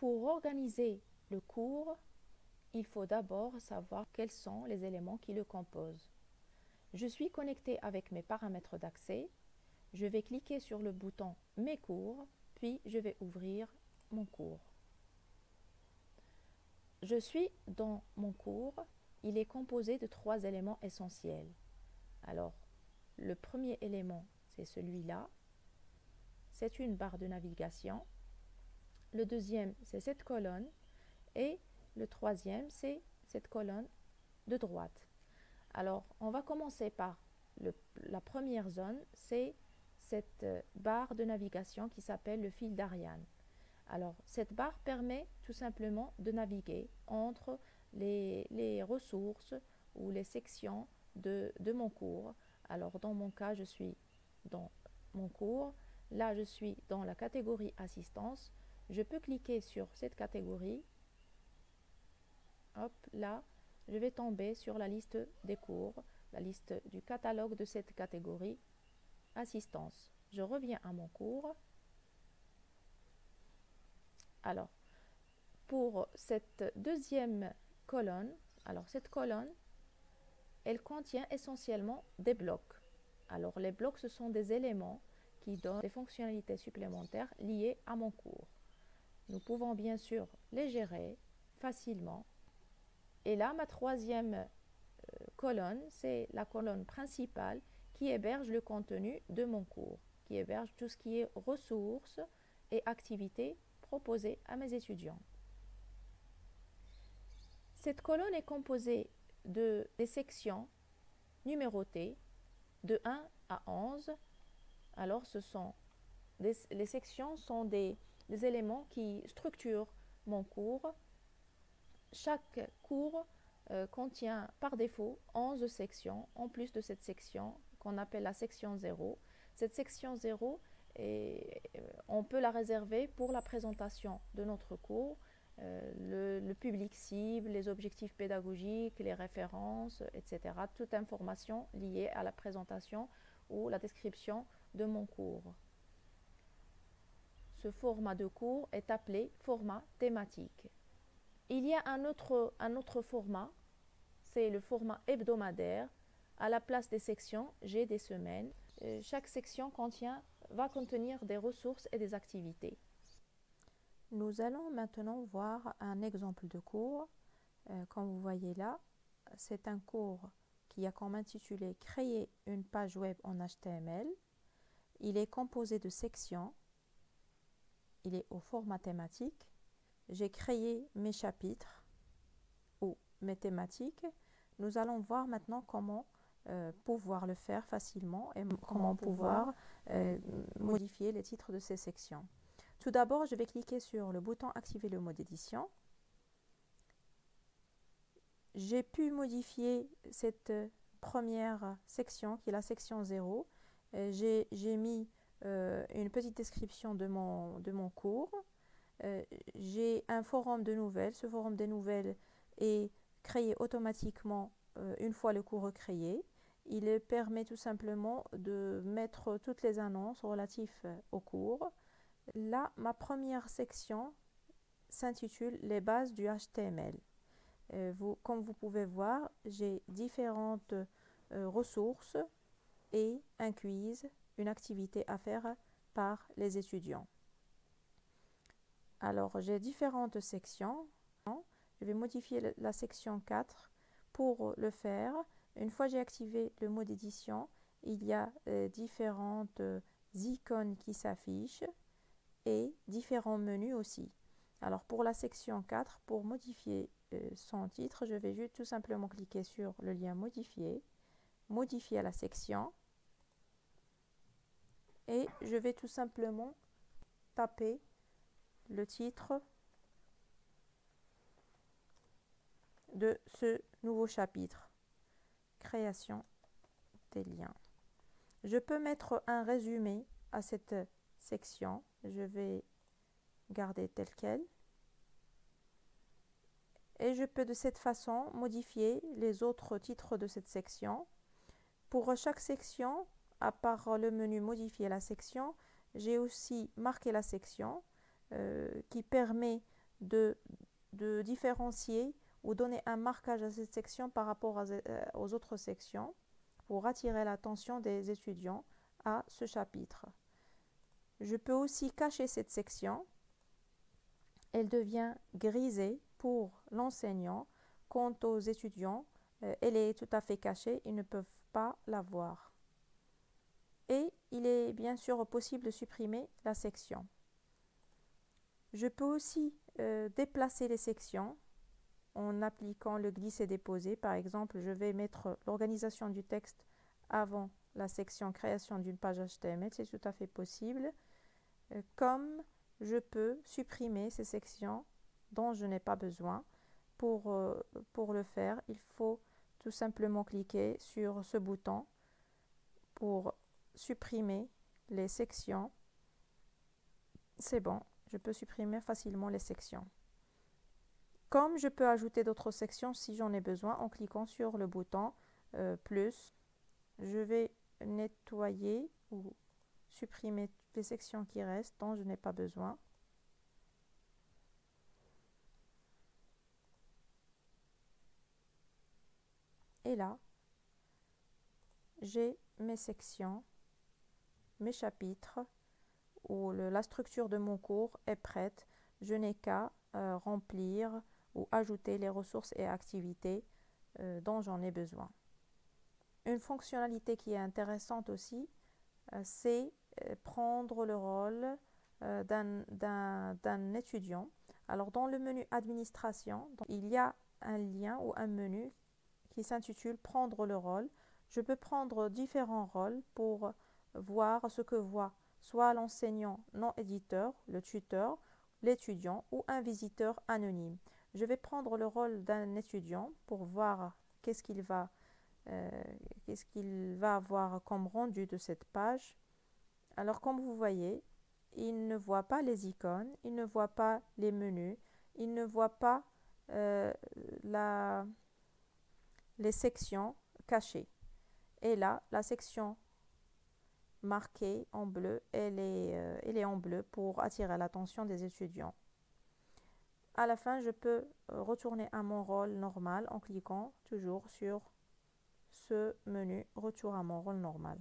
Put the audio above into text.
Pour organiser le cours, il faut d'abord savoir quels sont les éléments qui le composent. Je suis connecté avec mes paramètres d'accès. Je vais cliquer sur le bouton « Mes cours », puis je vais ouvrir mon cours. Je suis dans mon cours. Il est composé de 3 éléments essentiels. Alors, le premier élément, c'est celui-là. C'est une barre de navigation. Le deuxième, c'est cette colonne. Et le troisième, c'est cette colonne de droite. Alors, on va commencer par la première zone, c'est cette barre de navigation qui s'appelle le fil d'Ariane. Alors, cette barre permet tout simplement de naviguer entre les ressources ou les sections de mon cours. Alors, dans mon cas, je suis dans mon cours. Là, je suis dans la catégorie assistance. Je peux cliquer sur cette catégorie. Hop, là, je vais tomber sur la liste des cours, la liste du catalogue de cette catégorie assistance. Je reviens à mon cours. Alors, pour cette deuxième colonne, alors cette colonne, elle contient essentiellement des blocs. Alors, les blocs, ce sont des éléments qui donnent des fonctionnalités supplémentaires liées à mon cours. Nous pouvons bien sûr les gérer facilement. Et là, ma troisième colonne, c'est la colonne principale qui héberge le contenu de mon cours, qui héberge tout ce qui est ressources et activités proposées à mes étudiants. Cette colonne est composée des sections numérotées de 1 à 11. Alors, les sections sont des éléments qui structurent mon cours. Chaque cours contient par défaut 11 sections, en plus de cette section qu'on appelle la section 0. Cette section 0, on peut la réserver pour la présentation de notre cours, le public cible, les objectifs pédagogiques, les références, etc. Toute information liée à la présentation ou la description de mon cours. Ce format de cours est appelé format thématique. Il y a un autre format, c'est le format hebdomadaire. À la place des sections, j'ai des semaines. Chaque section va contenir des ressources et des activités. Nous allons maintenant voir un exemple de cours. Comme vous voyez là, c'est un cours qui a comme intitulé « Créer une page web en HTML ». Il est composé de sections. Il est au format thématique. J'ai créé mes chapitres ou mes thématiques. Nous allons voir maintenant comment pouvoir le faire facilement et comment pouvoir modifier les titres de ces sections. Tout d'abord, je vais cliquer sur le bouton « Activer le mode édition ». J'ai pu modifier cette première section qui est la section 0. J'ai mis une petite description de mon cours. J'ai un forum de nouvelles. Ce forum de nouvelles est créé automatiquement une fois le cours recréé. Il permet tout simplement de mettre toutes les annonces relatives au cours. Là, ma première section s'intitule « Les bases du HTML ». Comme vous pouvez voir, j'ai différentes ressources et un quiz, une activité à faire par les étudiants. Alors, j'ai différentes sections. Je vais modifier la section 4. Pour le faire, une fois j'ai activé le mode édition, il y a différentes icônes qui s'affichent et différents menus aussi. Alors, pour la section 4, pour modifier son titre, je vais juste tout simplement cliquer sur le lien modifier, modifier la section et je vais tout simplement taper le titre de ce nouveau chapitre, création des liens. Je peux mettre un résumé à cette section, je vais garder tel quel. Et je peux de cette façon modifier les autres titres de cette section. Pour chaque section, à part le menu modifier la section, j'ai aussi marqué la section qui permet de, de différencier ou donner un marquage à cette section par rapport aux autres sections pour attirer l'attention des étudiants à ce chapitre. Je peux aussi cacher cette section. Elle devient grisée pour l'enseignant. Quant aux étudiants, elle est tout à fait cachée, ils ne peuvent pas la voir. Et il est bien sûr possible de supprimer la section. Je peux aussi déplacer les sections en appliquant le glisser-déposer. Par exemple, je vais mettre l'organisation du texte avant la section création d'une page HTML, c'est tout à fait possible. Comme je peux supprimer ces sections dont je n'ai pas besoin. Pour le faire, il faut tout simplement cliquer sur ce bouton pour supprimer les sections. C'est bon, je peux supprimer facilement les sections. Comme je peux ajouter d'autres sections si j'en ai besoin en cliquant sur le bouton plus, je vais nettoyer ou supprimer toutes les sections qui restent dont je n'ai pas besoin. Et là, j'ai mes sections, mes chapitres, où la structure de mon cours est prête. Je n'ai qu'à remplir ou ajouter les ressources et activités dont j'en ai besoin. Une fonctionnalité qui est intéressante aussi, c'est prendre le rôle d'un étudiant. Alors dans le menu administration, il y a un lien ou un menu qui s'intitule prendre le rôle. Je peux prendre différents rôles pour voir ce que voit soit l'enseignant non éditeur, le tuteur, l'étudiant ou un visiteur anonyme. Je vais prendre le rôle d'un étudiant pour voir qu'est-ce qu'il va avoir comme rendu de cette page. Alors comme vous voyez, il ne voit pas les icônes, il ne voit pas les menus, il ne voit pas les sections cachées. Et là, la section marquée en bleu, elle est en bleu pour attirer l'attention des étudiants. À la fin, je peux retourner à mon rôle normal en cliquant toujours sur ce menu Retour à mon rôle normal.